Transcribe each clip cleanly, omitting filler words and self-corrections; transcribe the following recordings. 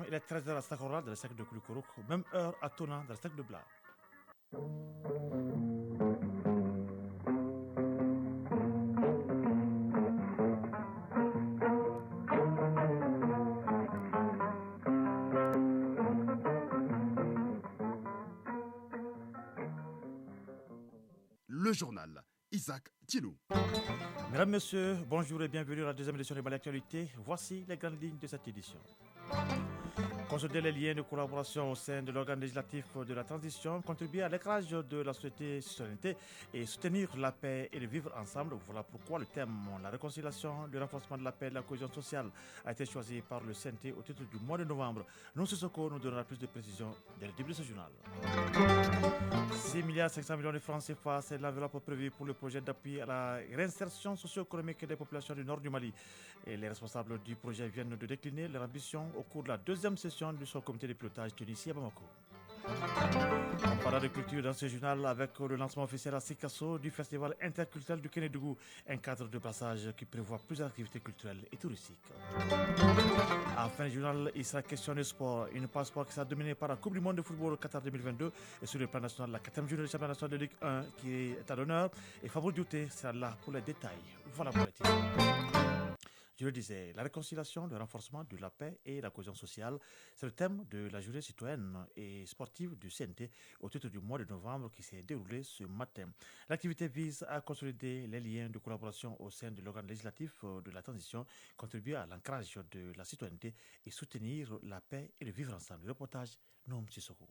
il est 13h à Stakora dans le cercle de Koulikorouk, même heure à Tona dans le cercle de Bla. Le journal Isaac Tinou. Mesdames, Messieurs, bonjour et bienvenue à la deuxième édition de Mali Actualité. Voici les grandes lignes de cette édition. Consolider les liens de collaboration au sein de l'organe législatif de la transition, contribuer à l'éclairage de la citoyenneté et soutenir la paix et le vivre ensemble. Voilà pourquoi le thème la réconciliation, le renforcement de la paix et de la cohésion sociale a été choisi par le CNT au titre du mois de novembre. Nous, Sissoko, nous donnera plus de précisions dès le début de ce journal. 6,5 milliards de francs CFA, c'est l'enveloppe prévue pour le projet d'appui à la réinsertion socio-économique des populations du nord du Mali. Et les responsables du projet viennent de décliner leur ambition au cours de la deuxième session du son comité de pilotage tenu ici à Bamako. On parlera de culture dans ce journal avec le lancement officiel à Sikasso du festival interculturel du Kénédougou, un cadre de passage qui prévoit plusieurs activités culturelles et touristiques. En fin de journal, il sera question de sport. Une passeport qui sera dominée par la Coupe du monde de football au Qatar 2022 et sur le plan national, la 4e journée du championnat national de Ligue 1 qui est à l'honneur. Et Fabrice Diouté sera là pour les détails. Voilà pour les titres. Je le disais, la réconciliation, le renforcement de la paix et la cohésion sociale, c'est le thème de la journée citoyenne et sportive du CNT au titre du mois de novembre qui s'est déroulé ce matin. L'activité vise à consolider les liens de collaboration au sein de l'organe législatif de la transition, contribuer à l'ancrage de la citoyenneté et soutenir la paix et le vivre ensemble. Le reportage, Noam Sissoko.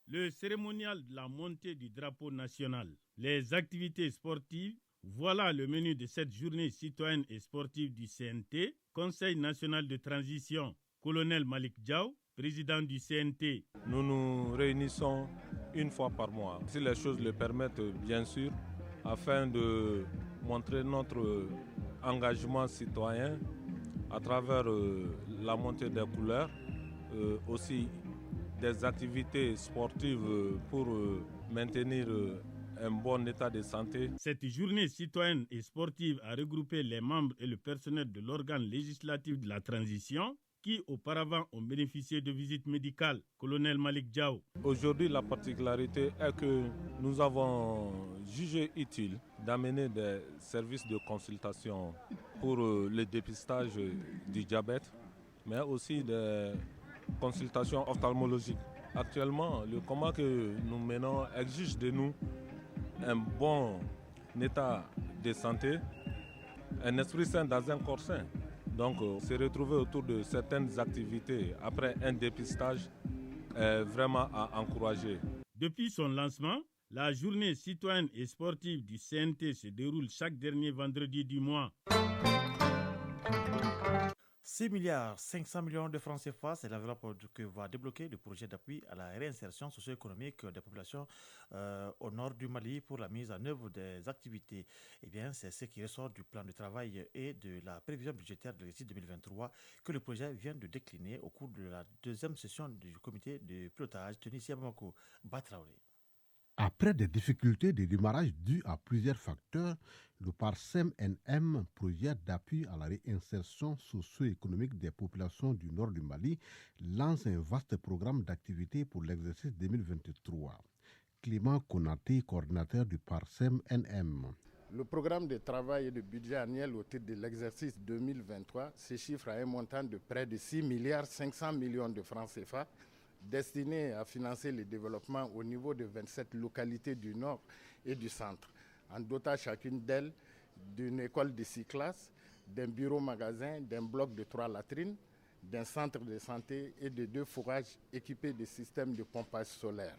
Le cérémonial de la montée du drapeau national, les activités sportives, voilà le menu de cette journée citoyenne et sportive du CNT, Conseil national de transition, colonel Malik Diaw, président du CNT. Nous nous réunissons une fois par mois, si les choses le permettent bien sûr, afin de montrer notre engagement citoyen à travers la montée des couleurs, aussi des activités sportives pour maintenir un bon état de santé. Cette journée citoyenne et sportive a regroupé les membres et le personnel de l'organe législatif de la transition qui auparavant ont bénéficié de visites médicales. Colonel Malik Diaw. Aujourd'hui, la particularité est que nous avons jugé utile d'amener des services de consultation pour le dépistage du diabète, mais aussi des consultations ophtalmologiques. Actuellement, le combat que nous menons exige de nous un bon état de santé, un esprit sain dans un corps sain. Donc, se retrouver autour de certaines activités après un dépistage est vraiment à encourager. Depuis son lancement, la journée citoyenne et sportive du CNT se déroule chaque dernier vendredi du mois. 6,5 milliards de francs CFA, c'est l'enveloppe que va débloquer le projet d'appui à la réinsertion socio-économique des populations au nord du Mali pour la mise en œuvre des activités. Eh bien, c'est ce qui ressort du plan de travail et de la prévision budgétaire de l'exercice 2023 que le projet vient de décliner au cours de la deuxième session du comité de pilotage tenu ici à Bamako. Batraoré. Après des difficultés de démarrage dues à plusieurs facteurs, le PARSEM-NM, projet d'appui à la réinsertion socio-économique des populations du nord du Mali, lance un vaste programme d'activités pour l'exercice 2023. Clément Konaté, coordinateur du PARSEM-NM. Le programme de travail et de budget annuel au titre de l'exercice 2023 se chiffre à un montant de près de 6,5 milliards de francs CFA, destiné à financer le développement au niveau de 27 localités du nord et du centre, en dotant chacune d'elles d'une école de 6 classes, d'un bureau-magasin, d'un bloc de 3 latrines, d'un centre de santé et de 2 fourrages équipés de systèmes de pompage solaire.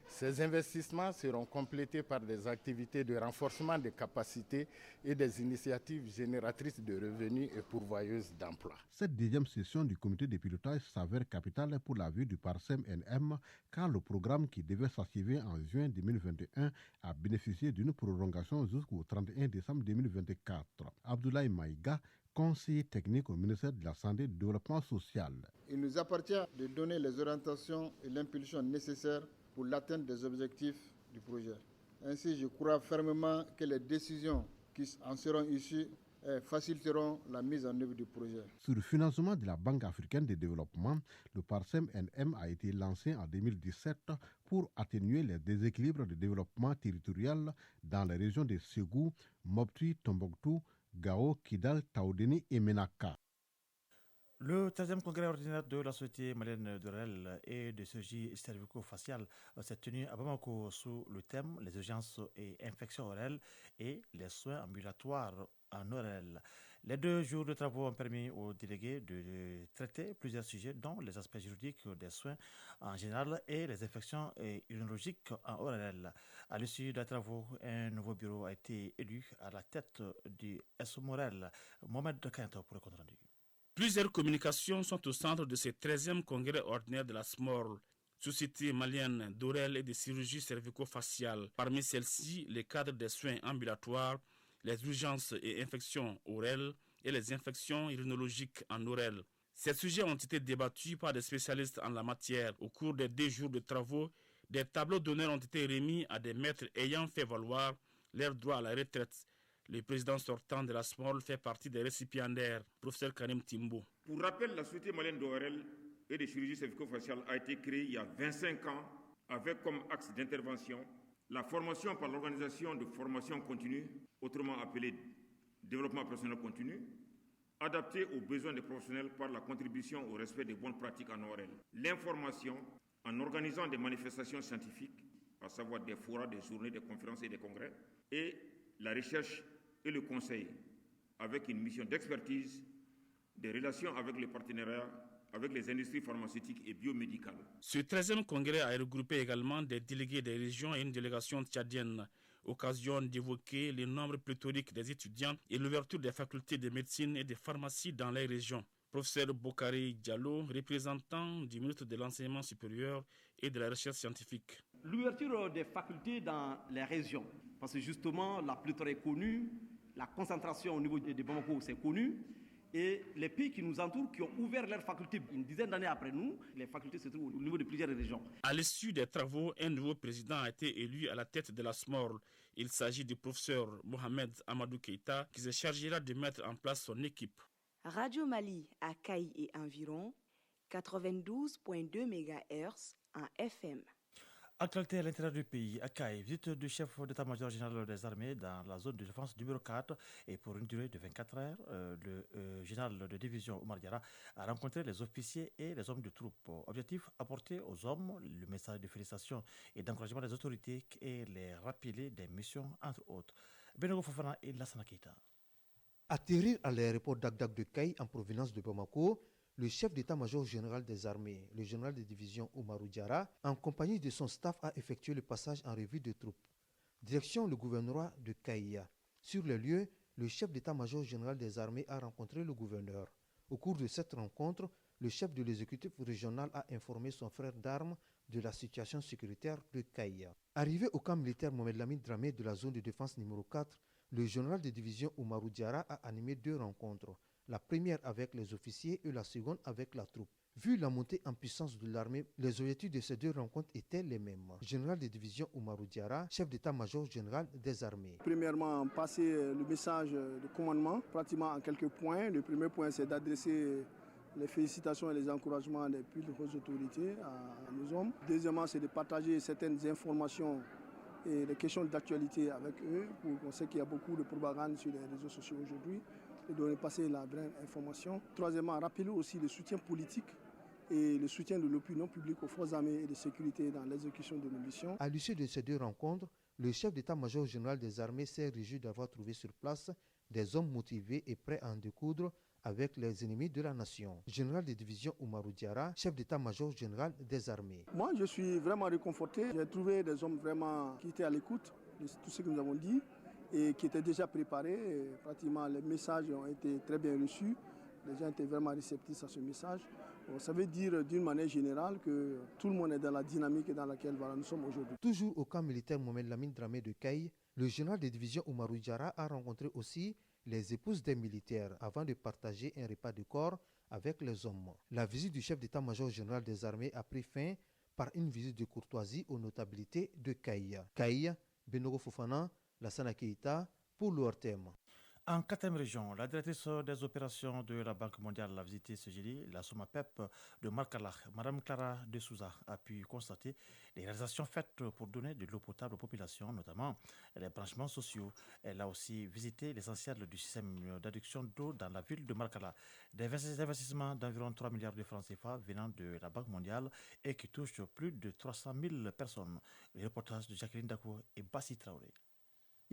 Ces investissements seront complétés par des activités de renforcement des capacités et des initiatives génératrices de revenus et pourvoyeuses d'emplois. Cette deuxième session du comité de pilotage s'avère capitale pour la vie du PARSEM-NM car le programme qui devait s'achever en juin 2021 a bénéficié d'une prolongation jusqu'au 31 décembre 2024. Abdoulaye Maïga, conseiller technique au ministère de la Santé et du Développement social. Il nous appartient de donner les orientations et l'impulsion nécessaires pour l'atteinte des objectifs du projet. Ainsi, je crois fermement que les décisions qui en seront issues faciliteront la mise en œuvre du projet. Sur le financement de la Banque africaine de développement, le PARSEM-NM a été lancé en 2017 pour atténuer les déséquilibres de développement territorial dans les régions de Ségou, Mopti, Tombouctou, Gao, Kidal, Taoudéni et Ménaka. Le 13e congrès ordinaire de la Société malienne de REL et de chirurgie cervico-faciale s'est tenu à Bamako sous le thème les urgences et infections orales et les soins ambulatoires en ORL. Les 2 jours de travaux ont permis aux délégués de traiter plusieurs sujets, dont les aspects juridiques des soins en général et les infections urologiques en ORL. À l'issue des travaux, un nouveau bureau a été élu à la tête du SMORL. Mohamed Kanto pour le compte rendu. Plusieurs communications sont au centre de ce 13e congrès ordinaire de la SMORL, Société malienne d'ORL et de chirurgie cervico-faciale. Parmi celles-ci, les cadres des soins ambulatoires, les urgences et infections orales et les infections urologiques en ORL. Ces sujets ont été débattus par des spécialistes en la matière. Au cours des 2 jours de travaux, des tableaux d'honneur ont été remis à des maîtres ayant fait valoir leur droit à la retraite. Le président sortant de la SMORL fait partie des récipiendaires, professeur Karim Timbo. Pour rappel, la Société malienne d'ORL et de chirurgie cervico-faciale a été créée il y a 25 ans avec comme axe d'intervention la formation par l'organisation de formation continue, autrement appelée développement personnel continu, adaptée aux besoins des professionnels par la contribution au respect des bonnes pratiques en ORL. L'information en organisant des manifestations scientifiques, à savoir des forats, des journées, des conférences et des congrès, et la recherche et le conseil, avec une mission d'expertise, des relations avec les partenariats, avec les industries pharmaceutiques et biomédicales. Ce 13e congrès a regroupé également des délégués des régions et une délégation tchadienne, occasion d'évoquer le nombre pléthorique des étudiants et l'ouverture des facultés de médecine et de pharmacie dans les régions. Professeur Bokari Diallo, représentant du ministre de l'Enseignement supérieur et de la Recherche scientifique. L'ouverture des facultés dans les régions, parce que justement la pléthore est connue, la concentration au niveau de Bamako c'est connu, et les pays qui nous entourent, qui ont ouvert leurs facultés une dizaine d'années après nous, les facultés se trouvent au niveau de plusieurs régions. À l'issue des travaux, un nouveau président a été élu à la tête de la SMORL. Il s'agit du professeur Mohamed Amadou Keïta, qui se chargera de mettre en place son équipe. Radio Mali à Kaï et environ, 92.2 MHz en FM. Actualité à l'intérieur du pays, à Kaï, visite du chef d'état-major général des armées dans la zone de défense numéro 4 et pour une durée de 24 heures, le général de division Oumar Diarra a rencontré les officiers et les hommes de troupes. Objectif, apporter aux hommes le message de félicitations et d'encouragement des autorités et les rappeler des missions entre autres. Benogo Fofana et Lassana Keita. Atterrir à l'aéroport d'Agdag de Kaï en provenance de Bamako, le chef d'état-major général des armées, le général de division Oumarou Diarra, en compagnie de son staff, a effectué le passage en revue de troupes. Direction le gouvernorat de Kaïa. Sur le lieu, le chef d'état-major général des armées a rencontré le gouverneur. Au cours de cette rencontre, le chef de l'exécutif régional a informé son frère d'armes de la situation sécuritaire de Kaïa. Arrivé au camp militaire Mohamed Lamine Dramé de la zone de défense numéro 4, le général de division Oumarou Diarra a animé 2 rencontres. La première avec les officiers et la seconde avec la troupe. Vu la montée en puissance de l'armée, les objectifs de ces 2 rencontres étaient les mêmes. Général de division Oumarou Diarra, chef d'état-major général des armées. Premièrement, passer le message de commandement, pratiquement en quelques points. Le premier point, c'est d'adresser les félicitations et les encouragements des plus hautes autorités à nos hommes. Deuxièmement, c'est de partager certaines informations et des questions d'actualité avec eux. On sait qu'il y a beaucoup de propagande sur les réseaux sociaux aujourd'hui. Et de passer la vraie information. Troisièmement, rappeler aussi le soutien politique et le soutien de l'opinion publique aux forces armées et de sécurité dans l'exécution de nos missions. À l'issue de ces 2 rencontres, le chef d'état-major général des armées s'est réjoui d'avoir trouvé sur place des hommes motivés et prêts à en découdre avec les ennemis de la nation. Général de division Oumarou Diarra, chef d'état-major général des armées. Moi, je suis vraiment réconforté. J'ai trouvé des hommes vraiment qui étaient à l'écoute de tout ce que nous avons dit et qui étaient déjà préparés. Et pratiquement, les messages ont été très bien reçus. Les gens étaient vraiment réceptifs à ce message. Bon, ça veut dire d'une manière générale que tout le monde est dans la dynamique dans laquelle nous sommes aujourd'hui. Toujours au camp militaire Mohamed Lamine Dramé de Kaï, le général de division Oumarou Diarra a rencontré aussi les épouses des militaires avant de partager un repas de corps avec les hommes. La visite du chef d'état-major général des armées a pris fin par une visite de courtoisie aux notabilités de Kaï. Kaï, Benogo Fofana, Lassana Keïta pour l'ORTM. En quatrième région, la directrice des opérations de la Banque mondiale a visité ce jeudi la SOMAPEP de Marcala. Madame Clara de Souza a pu constater les réalisations faites pour donner de l'eau potable aux populations, notamment les branchements sociaux. Elle a aussi visité l'essentiel du système d'adduction d'eau dans la ville de Marcala. Des investissements d'environ 3 milliards de francs CFA venant de la Banque mondiale et qui touchent plus de 300 000 personnes. Le reportage de Jacqueline Dako et Bassi Traoré.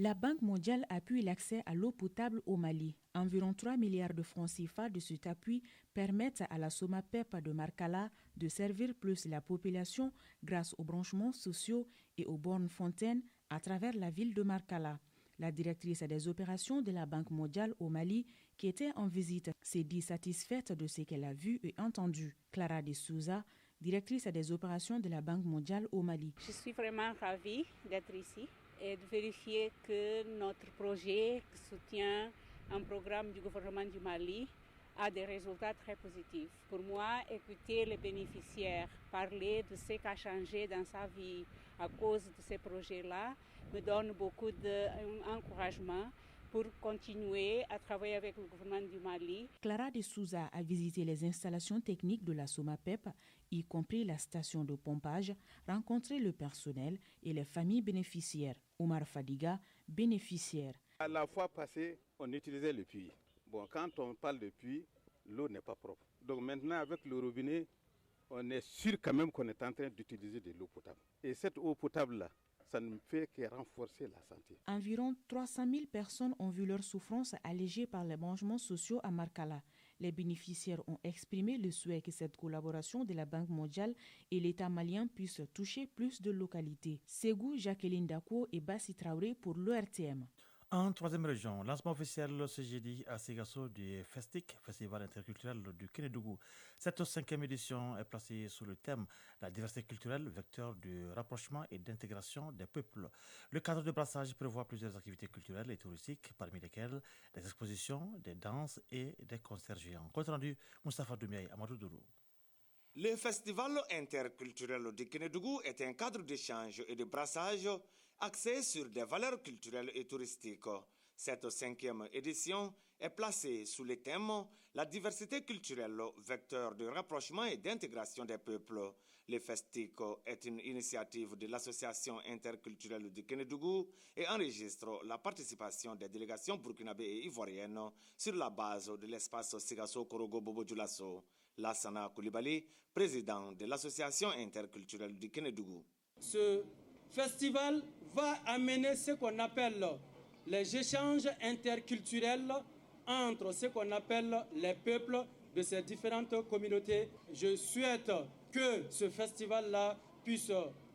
La Banque mondiale appuie l'accès à l'eau potable au Mali. Environ 3 milliards de francs CFA de cet appui permettent à la SOMAPEP de Marcala de servir plus la population grâce aux branchements sociaux et aux bornes fontaines à travers la ville de Marcala. La directrice des opérations de la Banque mondiale au Mali, qui était en visite, s'est dit satisfaite de ce qu'elle a vu et entendu. Clara de Souza, directrice des opérations de la Banque mondiale au Mali. Je suis vraiment ravie d'être ici et de vérifier que notre projet qui soutient un programme du gouvernement du Mali a des résultats très positifs. Pour moi, écouter les bénéficiaires parler de ce qu'a changé dans sa vie à cause de ces projets-là me donne beaucoup d'encouragement pour continuer à travailler avec le gouvernement du Mali. Clara de Souza a visité les installations techniques de la SOMAPEP, y compris la station de pompage, rencontré le personnel et les familles bénéficiaires. Omar Fadiga, bénéficiaire. À la fois passée, on utilisait le puits. Bon, quand on parle de puits, l'eau n'est pas propre. Donc maintenant, avec le robinet, on est sûr quand même qu'on est en train d'utiliser de l'eau potable. Et cette eau potable-là, ça ne fait que renforcer la santé. Environ 300 000 personnes ont vu leur souffrance allégée par les branchements sociaux à Marcala. Les bénéficiaires ont exprimé le souhait que cette collaboration de la Banque mondiale et l'État malien puisse toucher plus de localités. Ségou, Jacqueline Dako et Bassi Traoré pour l'ORTM. En troisième région, lancement officiel ce jeudi à Ségasso du FESTIC, Festival interculturel du Kénédougou. Cette 5e édition est placée sous le thème « La diversité culturelle, vecteur de rapprochement et d'intégration des peuples ». Le cadre de brassage prévoit plusieurs activités culturelles et touristiques, parmi lesquelles des expositions, des danses et des concerts géants. Compte rendu, Moustapha Doumiaï, Amadou Doulou. Le Festival interculturel du Kénédougou est un cadre d'échange et de brassage axé sur des valeurs culturelles et touristiques. Cette 5e édition est placée sous le thème « La diversité culturelle, vecteur de rapprochement et d'intégration des peuples ». Le FESTIC est une initiative de l'Association interculturelle du Kénédougou et enregistre la participation des délégations burkinabées et ivoiriennes sur la base de l'espace Sigasso Korogo Bobo Dioulasso. Lassana Koulibaly, président de l'Association interculturelle du Kénédougou. Ce festival va amener ce qu'on appelle les échanges interculturels entre ce qu'on appelle les peuples de ces différentes communautés. Je souhaite que ce festival-là puisse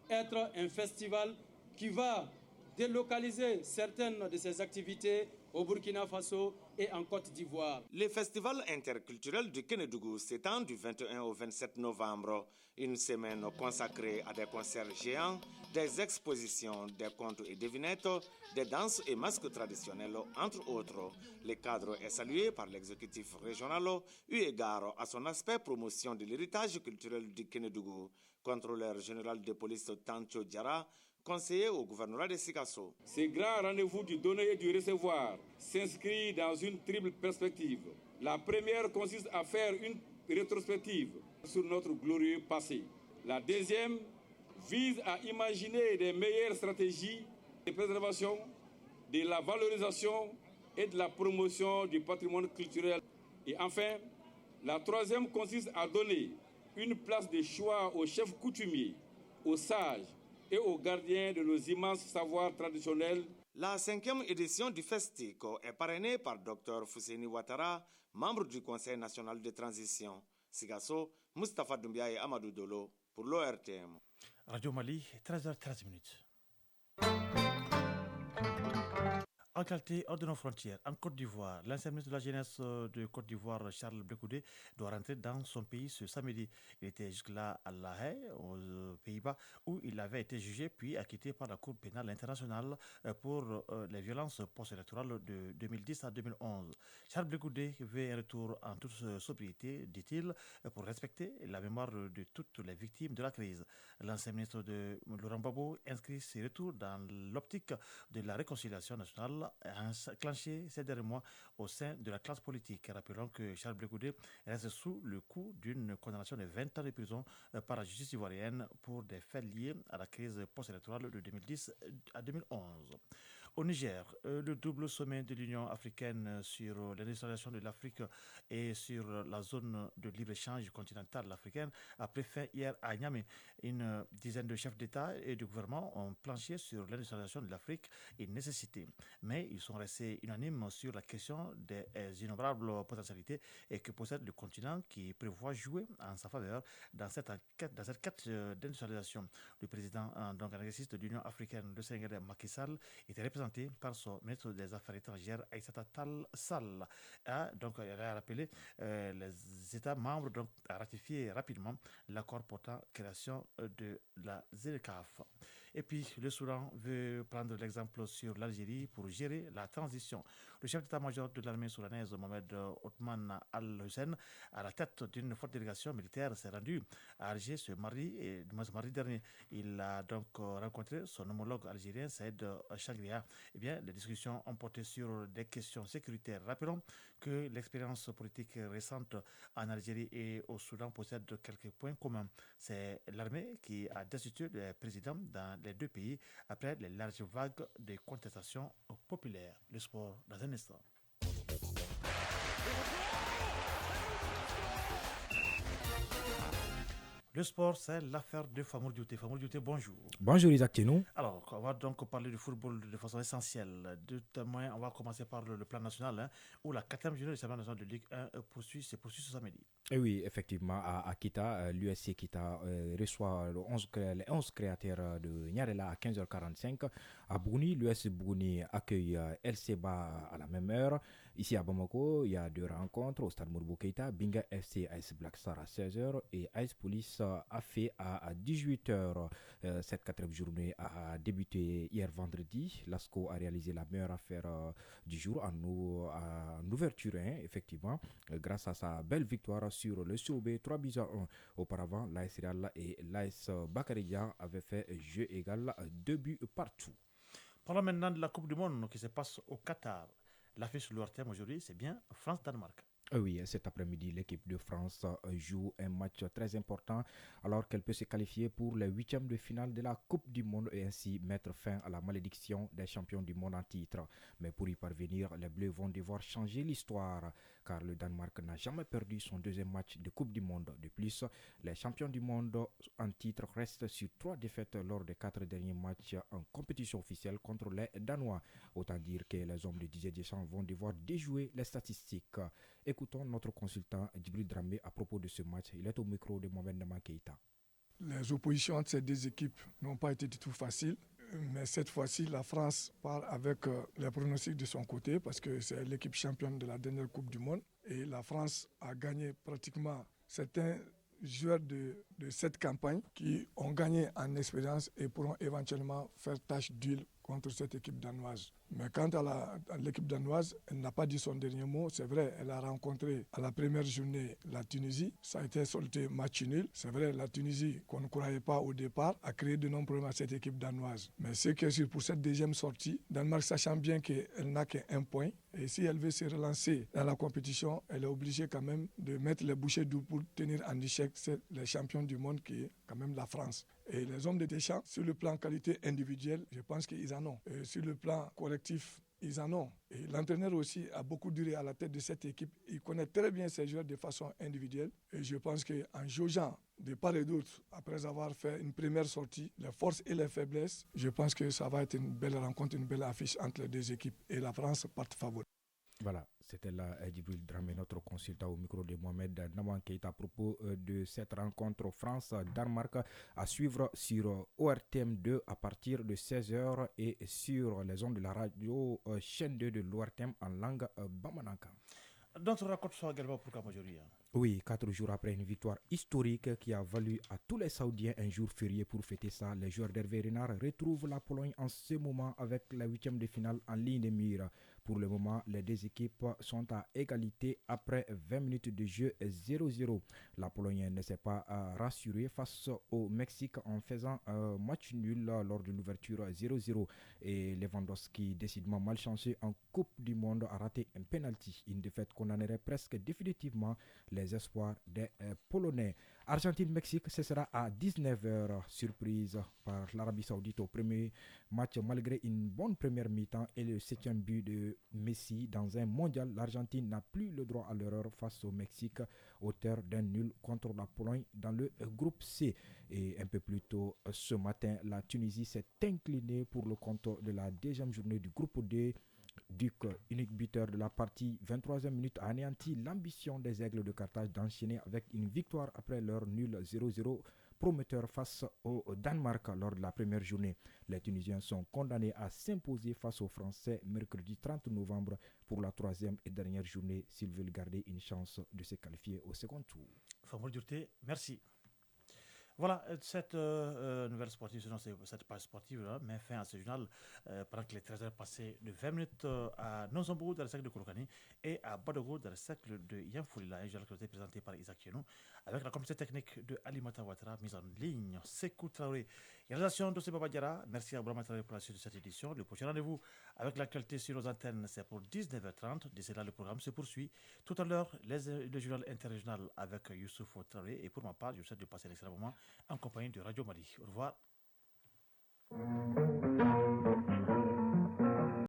être un festival qui va délocaliser certaines de ses activités au Burkina Faso et en Côte d'Ivoire. Le festival interculturel du Kénédougou s'étend du 21 au 27 novembre. Une semaine consacrée à des concerts géants, des expositions, des contes et devinettes, des danses et masques traditionnels, entre autres. Le cadre est salué par l'exécutif régional, eu égard à son aspect promotion de l'héritage culturel du Kénédougou. Contrôleur général de police Tancho Diara, conseiller au gouvernorat de Sikasso. Ce grand rendez-vous du donner et du recevoir s'inscrit dans une triple perspective. La première consiste à faire une rétrospective sur notre glorieux passé. La deuxième vise à imaginer des meilleures stratégies de préservation, de la valorisation et de la promotion du patrimoine culturel. Et enfin, la troisième consiste à donner une place de choix aux chefs coutumiers, aux sages et aux gardiens de nos immenses savoirs traditionnels. La 5e édition du FESTIC est parrainée par Dr Fousseini Ouattara, membre du Conseil national de transition. Sigasso, Moustapha Doumbia et Amadou Dolo pour l'ORTM. Radio Mali, 13h13. En qualité hors de nos frontières, en Côte d'Ivoire, l'ancien ministre de la Jeunesse de Côte d'Ivoire, Charles Blekoudé, doit rentrer dans son pays ce samedi. Il était jusque-là à La Haye, aux Pays-Bas, où il avait été jugé puis acquitté par la Cour pénale internationale pour les violences post-électorales de 2010 à 2011. Charles Blekoudé veut un retour en toute sobriété, dit-il, pour respecter la mémoire de toutes les victimes de la crise. L'ancien ministre de Laurent Gbagbo inscrit ses retours dans l'optique de la réconciliation nationale social a enclenché ces derniers mois au sein de la classe politique. Rappelons que Charles Blé Goudé reste sous le coup d'une condamnation de 20 ans de prison par la justice ivoirienne pour des faits liés à la crise post-électorale de 2010 à 2011. Au Niger, le double sommet de l'Union africaine sur l'industrialisation de l'Afrique et sur la zone de libre-échange continentale africaine a pris fin hier à Niamey. Une dizaine de chefs d'État et de gouvernement ont planché sur l'industrialisation de l'Afrique et nécessité. Mais ils sont restés unanimes sur la question des innombrables potentialités et que possède le continent qui prévoit jouer en sa faveur dans cette quête d'industrialisation. Le président de l'Union africaine, le Sénégalais Macky Sall, était représenté par son ministre des Affaires étrangères, Aïssata Tall Sall. Donc, elle a rappelé les États membres à ratifier rapidement l'accord portant création de la ZLECAf. Et puis, le Soudan veut prendre l'exemple sur l'Algérie pour gérer la transition. Le chef d'état-major de l'armée soudanaise, Mohamed Othman Al-Hussein, à la tête d'une forte délégation militaire, s'est rendu à Alger ce mardi dernier. Il a donc rencontré son homologue algérien, Saïd Chagria. Eh bien, les discussions ont porté sur des questions sécuritaires. Rappelons que l'expérience politique récente en Algérie et au Soudan possède quelques points communs. C'est l'armée qui a destitué le président dans les deux pays après les larges vagues de contestations populaires. Le sport dans un instant. Le sport, c'est l'affaire de Famour Diouté. Famour Diouté, bonjour. Bonjour Isaac Tienou. Alors, on va donc parler du football de façon essentielle. De témoins, on va commencer par le plan national, où la 4e journée du championnat national de Ligue 1 poursuit ce samedi. Et oui, effectivement, à Kita, l'USC Kita reçoit les 11 créateurs de Nyarela à 15h45. À Bouni, l'US Bouni accueille LCBA à la même heure. Ici à Bamako, il y a 2 rencontres au stade Mourbo Keïta. Binga FC AS Black Star à 16h et AS Police a fait à 18h. Cette 4e journée a débuté hier vendredi. L'ASCO a réalisé la meilleure affaire du jour en ouverture, effectivement, grâce à sa belle victoire sur le SOB 3-1. Auparavant, l'AS Real et l'AS Bakaria avaient fait jeu égal 2 buts partout. Parlons maintenant de la Coupe du Monde qui se passe au Qatar. L'affiche sur leur thème aujourd'hui, c'est bien France-Danemark. Oui, cet après-midi, l'équipe de France joue un match très important alors qu'elle peut se qualifier pour les 8e de finale de la Coupe du Monde et ainsi mettre fin à la malédiction des champions du monde en titre. Mais pour y parvenir, les Bleus vont devoir changer l'histoire car le Danemark n'a jamais perdu son 2e match de Coupe du Monde. De plus, les champions du monde en titre restent sur 3 défaites lors des 4 derniers matchs en compétition officielle contre les Danois. Autant dire que les hommes de Didier Deschamps vont devoir déjouer les statistiques. Écoutons notre consultant Djibril Dramé à propos de ce match. Il est au micro de Mohamed Nama Keïta. Les oppositions entre ces deux équipes n'ont pas été du tout faciles. Mais cette fois-ci, la France part avec les pronostics de son côté parce que c'est l'équipe championne de la dernière Coupe du Monde. Et la France a gagné pratiquement certains joueurs de cette campagne qui ont gagné en expérience et pourront éventuellement faire tâche d'huile contre cette équipe danoise. Mais quant à l'équipe danoise, elle n'a pas dit son dernier mot. C'est vrai, elle a rencontré à la première journée la Tunisie. Ça a été soldé match nul. C'est vrai, la Tunisie, qu'on ne croyait pas au départ, a créé de nombreux problèmes à cette équipe danoise. Mais ce qui est sûr pour cette deuxième sortie, Danemark sachant bien qu'elle n'a qu'un point, et si elle veut se relancer dans la compétition, elle est obligée quand même de mettre les bouchées doubles pour tenir en échec les champions du monde qui est quand même la France. Et les hommes de Deschamps, sur le plan qualité individuelle, je pense qu'ils en ont. Et sur le plan collectif, ils en ont. Et l'entraîneur aussi a beaucoup duré à la tête de cette équipe. Il connaît très bien ses joueurs de façon individuelle. Et je pense qu'en jaugeant de part et d'autre, après avoir fait une première sortie, les forces et les faiblesses, je pense que ça va être une belle rencontre, une belle affiche entre les deux équipes. Et la France part favori. Voilà, c'était là Djibril Dramé, notre consultant au micro de Mohamed Naman Keïta à propos de cette rencontre France-Danemark à suivre sur ORTM2 à partir de 16h et sur les ondes de la radio chaîne 2 de l'ORTM en langue bamananka. D'autres rencontres sont également pour Kamajori. Oui, 4 jours après une victoire historique qui a valu à tous les Saoudiens un jour férié pour fêter ça, les joueurs d'Hervé Renard retrouvent la Pologne en ce moment avec la 8e de finale en ligne de mire. Pour le moment, les deux équipes sont à égalité après 20 minutes de jeu 0-0. La Pologne ne s'est pas rassurée face au Mexique en faisant un match nul lors de l'ouverture 0-0. Et Lewandowski, décidément malchanceux en Coupe du Monde, a raté un penalty. Une défaite condamnerait presque définitivement les espoirs des Polonais. Argentine-Mexique, ce sera à 19h. Surprise par l'Arabie Saoudite au premier match malgré une bonne première mi-temps et le 7e but de Messi dans un mondial. L'Argentine n'a plus le droit à l'erreur face au Mexique, auteur d'un nul contre la Pologne dans le groupe C. Et un peu plus tôt ce matin, la Tunisie s'est inclinée pour le compte de la deuxième journée du groupe D. Duc, unique buteur de la partie, 23e minute, a anéanti l'ambition des Aigles de Carthage d'enchaîner avec une victoire après leur nul 0-0 prometteur face au Danemark lors de la première journée. Les Tunisiens sont condamnés à s'imposer face aux Français mercredi 30 novembre pour la troisième et dernière journée s'ils veulent garder une chance de se qualifier au second tour. Fameux Dureté, merci. Voilà, cette nouvelle sportive, sinon cette page sportive là, met fin à ce journal pendant que les 13 heures passaient de 20 minutes à Nozombo dans le cercle de Kolokani et à Badogo dans le cercle de Yamfoulila, un journal qui a été présenté par Isaac Chenou avec la communauté technique de Alimata Ouattara mise en ligne. Sekou Traoré, réalisation de Baba Diarra. Merci à Brahma Traoré pour la suite de cette édition. Le prochain rendez-vous avec l'actualité sur nos antennes, c'est pour 19h30. D'ici là, le programme se poursuit. Tout à l'heure, le journal interrégional avec Youssouf Traoré. Et pour ma part, je vous souhaite de passer un excellent moment en compagnie de Radio Mali. Au revoir.